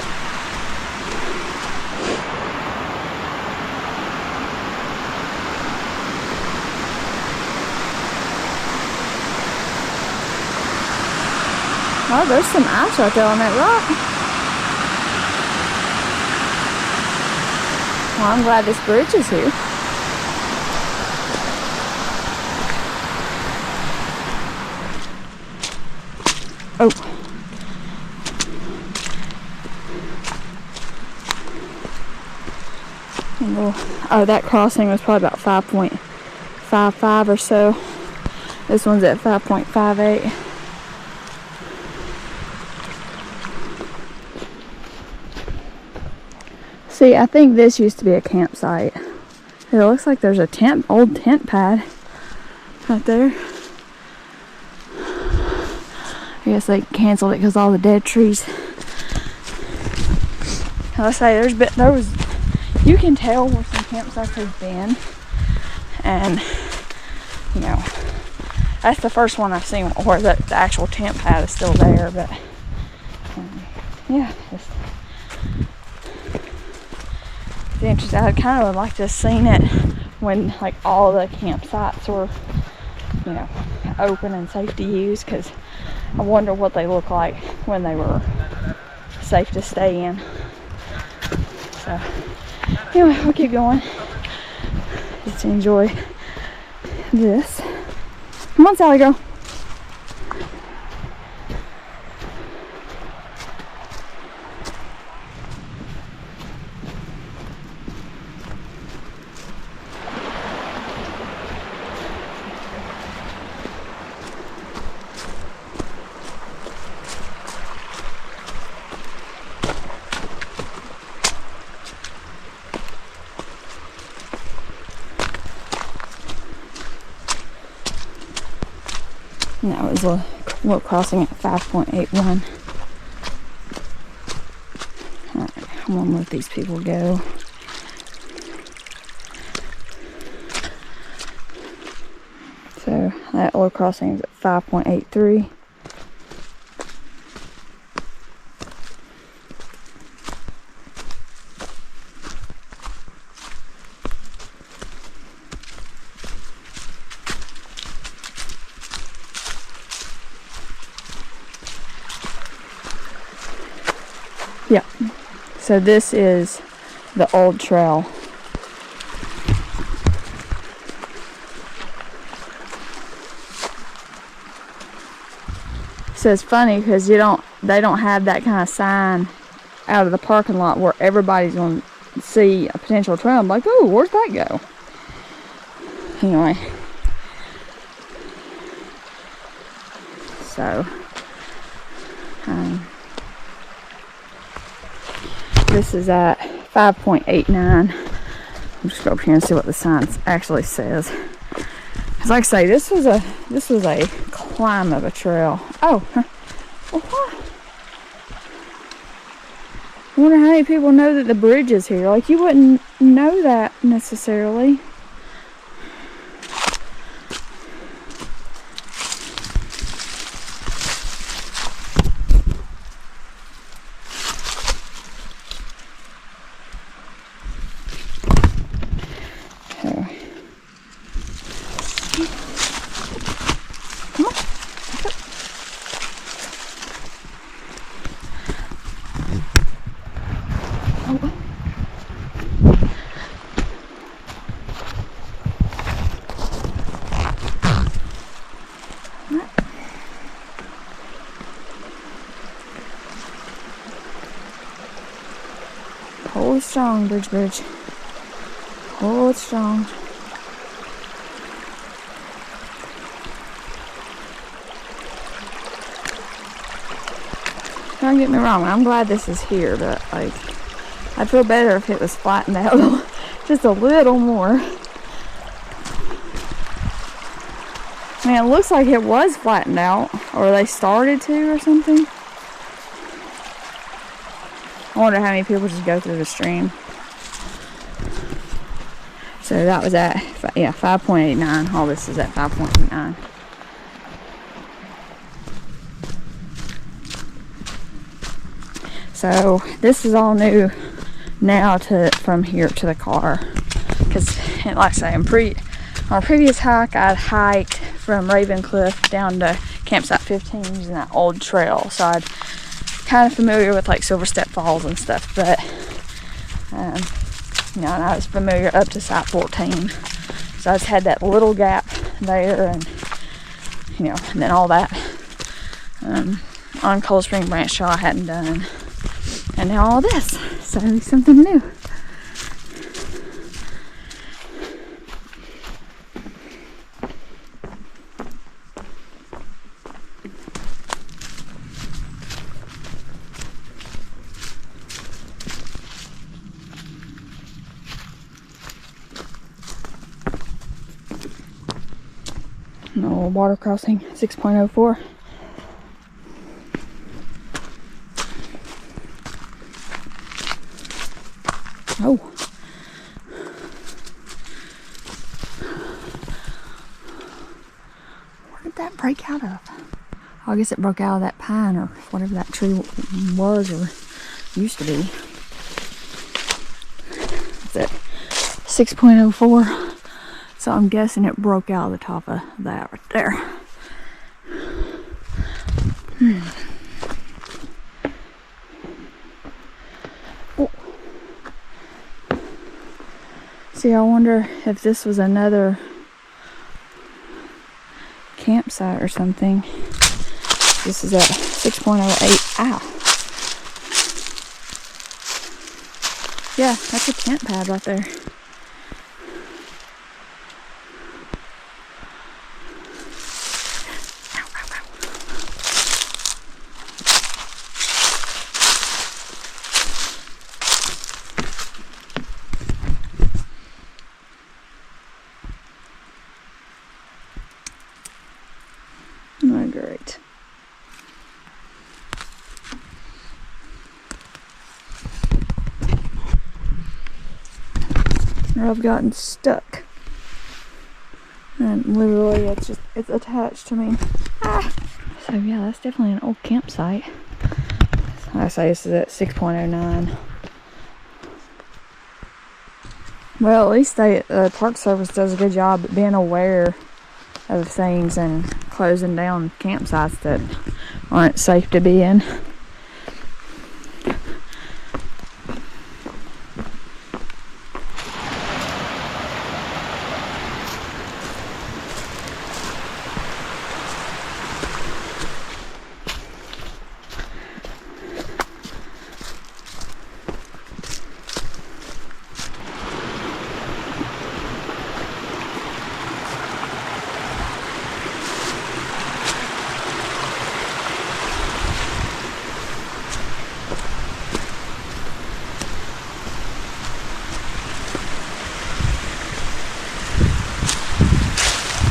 Oh, there's some ice right there on that rock. Well, I'm glad this bridge is here. Oh. Oh, that crossing was probably about 5.55 or so. This one's at 5.58. See, I think this used to be a campsite. It looks like there's a old tent pad right there. I guess they canceled it because all the dead trees. Let's say there was, you can tell where some campsites have been, and you know, that's the first one I've seen where the actual tent pad is still there. But yeah, it's interesting. I kind of would like to have seen it when like all the campsites were, you know, open and safe to use, because I wonder what they look like when they were safe to stay in. So anyway, we'll keep going just to enjoy this. Come on, Sally girl. And that was a little crossing at 5.81. Alright, I'm gonna let these people go. So that little crossing is at 5.83. Yeah, so this is the old trail. So it's funny because they don't have that kind of sign out of the parking lot where everybody's going to see a potential trail. I'm like, oh, where'd that go? Anyway, so this is at 5.89. I'm just go up here and see what the sign actually says. Cause like I say, this was a climb of a trail. Oh, well, what? I wonder how many people know that the bridge is here. Like, you wouldn't know that necessarily. Hold it strong, bridge. Hold it strong. Don't get me wrong, I'm glad this is here, but like, I'd feel better if it was flattened out just a little more. I mean, it looks like it was flattened out, or they started to or something. I wonder how many people just go through the stream. So that was at, yeah, 5.89. All this is at 5.89. So this is all new now from here to the car. Because, like I say, on a previous hike, I'd hiked from Ravencliff down to campsite 15 using that old trail. So I'd kind of familiar with like Silver Step Falls and stuff, but you know, and I was familiar up to site 14. So I just had that little gap there, and you know, and then all that on Coldspring Branch Trail I hadn't done, and now all this. So something new. No water crossing, 6.04. Oh. Where did that break out of? Oh, I guess it broke out of that pine or whatever that tree was or used to be. It's at 6.04. So I'm guessing it broke out of the top of that right there. Oh. See, I wonder if this was another campsite or something. This is at 6.08. Ow. Yeah, that's a tent pad right there. Oh, great. Or I've gotten stuck. And literally it's attached to me. Ah. So yeah, that's definitely an old campsite. I say this is at 6.09. Well, at least the Park Service does a good job at being aware of things and closing down campsites that aren't safe to be in.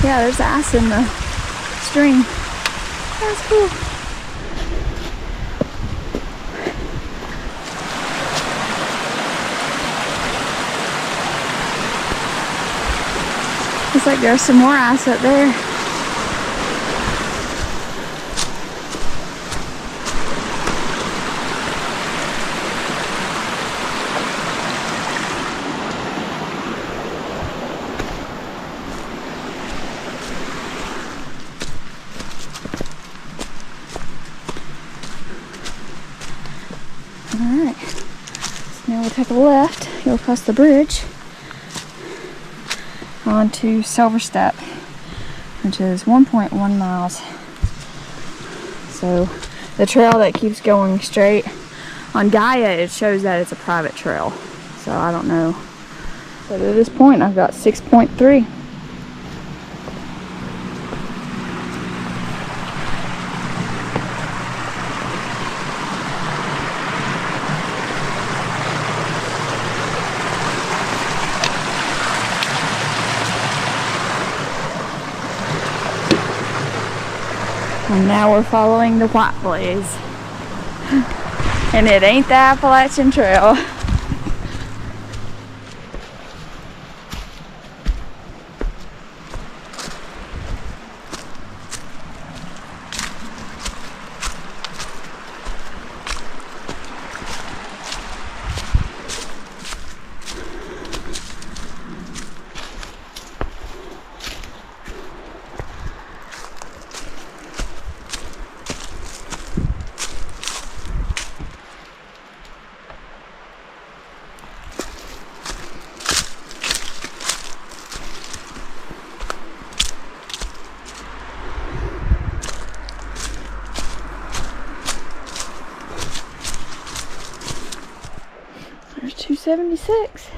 Yeah, there's ice in the stream. That's cool. Looks like there's some more ice up there. Alright, so now we'll take a left, go across the bridge onto Silver Step, which is 1.1 miles. So the trail that keeps going straight, on Gaia it shows that it's a private trail. trail, so I don't know. But at this point, I've got 6.3. And now we're following the White Blaze. And it ain't the Appalachian Trail. There's 276.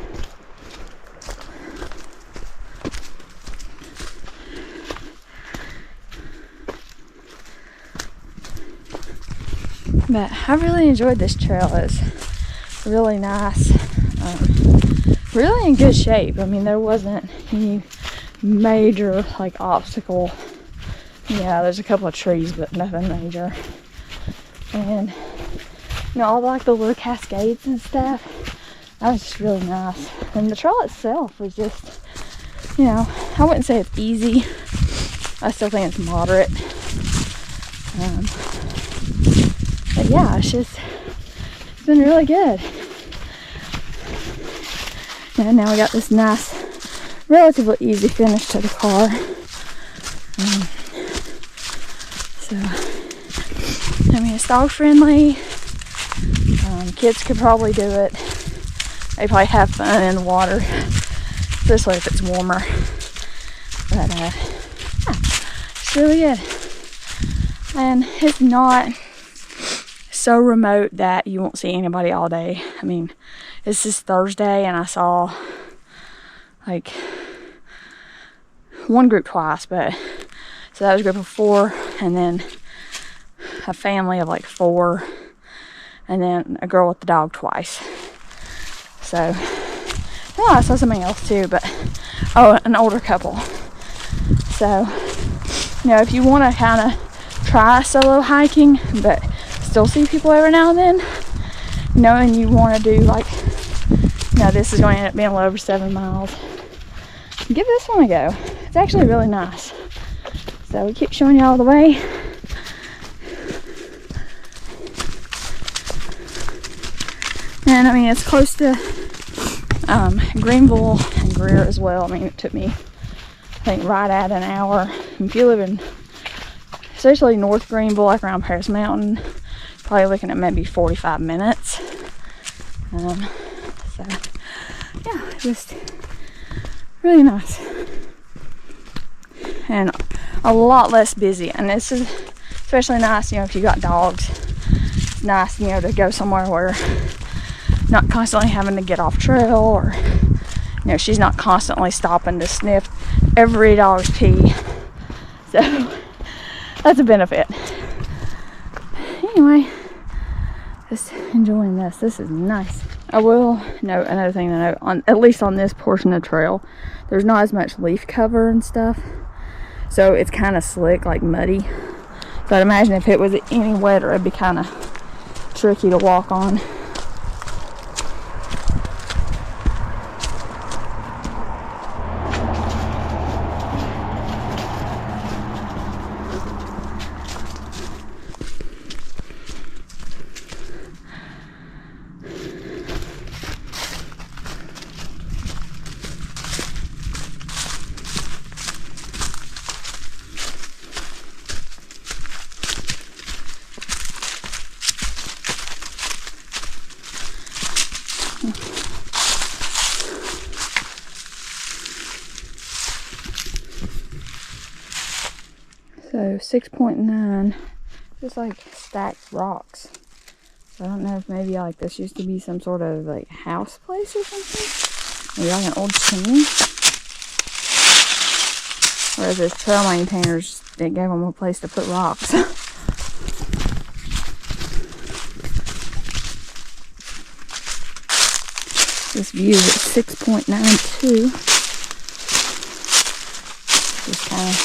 But I really enjoyed this trail. It's really nice. Really in good shape. I mean, there wasn't any major like obstacle. Yeah, there's a couple of trees, but nothing major. And you know, all like the little cascades and stuff, that was just really nice. And the trail itself was just, you know, I wouldn't say it's easy. I still think it's moderate. But yeah, it's been really good. And now we got this nice, relatively easy finish to the car. So, I mean, it's dog friendly. Kids could probably do it. They probably have fun in the water, especially if it's warmer. But yeah, it's really good. And it's not so remote that you won't see anybody all day. I mean, it's just Thursday, and I saw like one group twice, but so that was a group of 4, and then a family of like 4, and then a girl with the dog twice. So, oh, I saw something else too, but oh, an older couple. So, you know, if you want to kind of try solo hiking, but still see people every now and then, you know, and you want to do like, you know, this is going to end up being a little over 7 miles, give this one a go. It's actually really nice. So we keep showing you all the way. And I mean, it's close to Greenville and Greer as well. I mean, it took me, I think, right at an hour. If you live in, especially North Greenville, like around Paris Mountain, probably looking at maybe 45 minutes. So, yeah, just really nice. And a lot less busy. And this is especially nice, you know, if you got dogs. It's nice, you know, to go somewhere where not constantly having to get off trail, or you know, she's not constantly stopping to sniff every dog's pee. So that's a benefit. Anyway, just enjoying this. This is nice. I will note another thing to note, on at least on this portion of the trail, there's not as much leaf cover and stuff, so it's kind of slick, like muddy. So I'd imagine if it was any wetter, it'd be kind of tricky to walk on. So 6.9, just like stacked rocks. So I don't know if maybe like this used to be some sort of like house place or something. Maybe like an old chimney. Whereas those trail maintainers, they gave them a place to put rocks. This view is at 6.92. Just kind of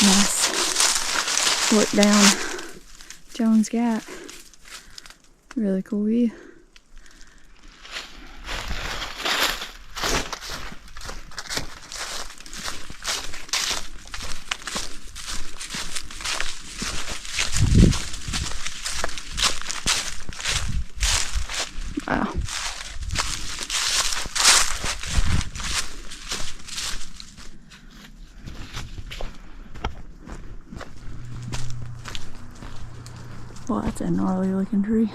nice look down Jones Gap. Really cool view. Wow. Well, that's a gnarly looking tree.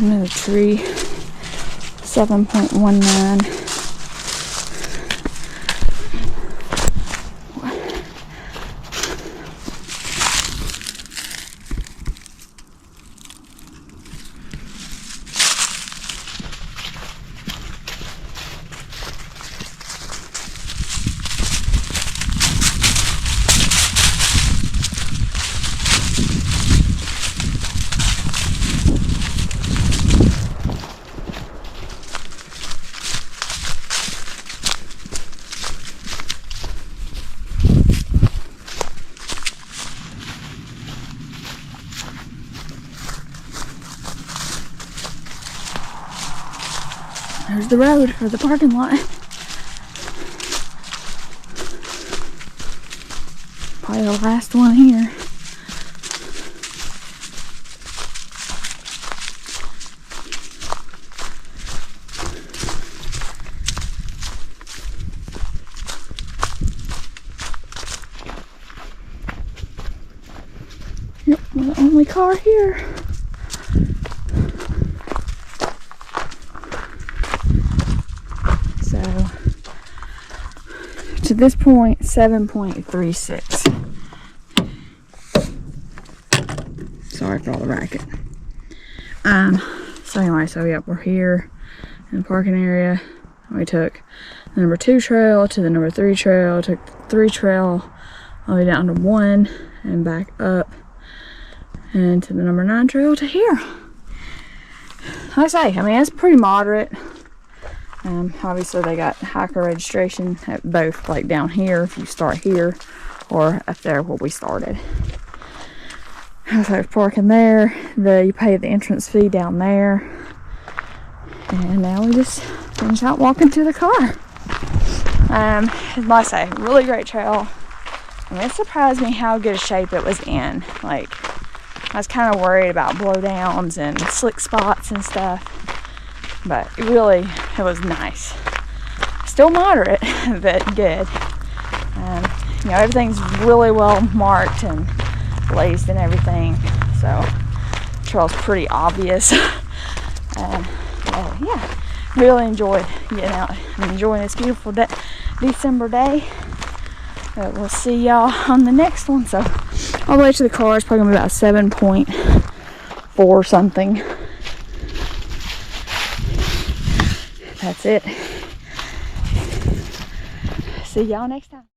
Another tree, 7.19. There's the road for the parking lot. Probably the last one here. Yep, we're the only car here. To this point, 7.36. Sorry for all the racket. So anyway, so yep, we're here in the parking area. We took the number 2 trail to the number 3 trail, took the 3 trail all the way down to 1 and back up, and to the number 9 trail to here. I say, I mean, it's pretty moderate. Obviously they got hiker registration at both, like down here if you start here, or up there where we started. So parking there, you pay the entrance fee down there, and now we just finish out walking to the car. Like I say, really great trail. I mean, it surprised me how good a shape it was in. Like, I was kind of worried about blowdowns and slick spots and stuff. But it was nice. Still moderate, but good. You know, everything's really well marked and blazed and everything. So, the trail's pretty obvious. Yeah, really enjoyed getting out and enjoying this beautiful December day. But we'll see y'all on the next one. So, all the way to the car is probably going to be about 7.4 something. That's it. See y'all next time.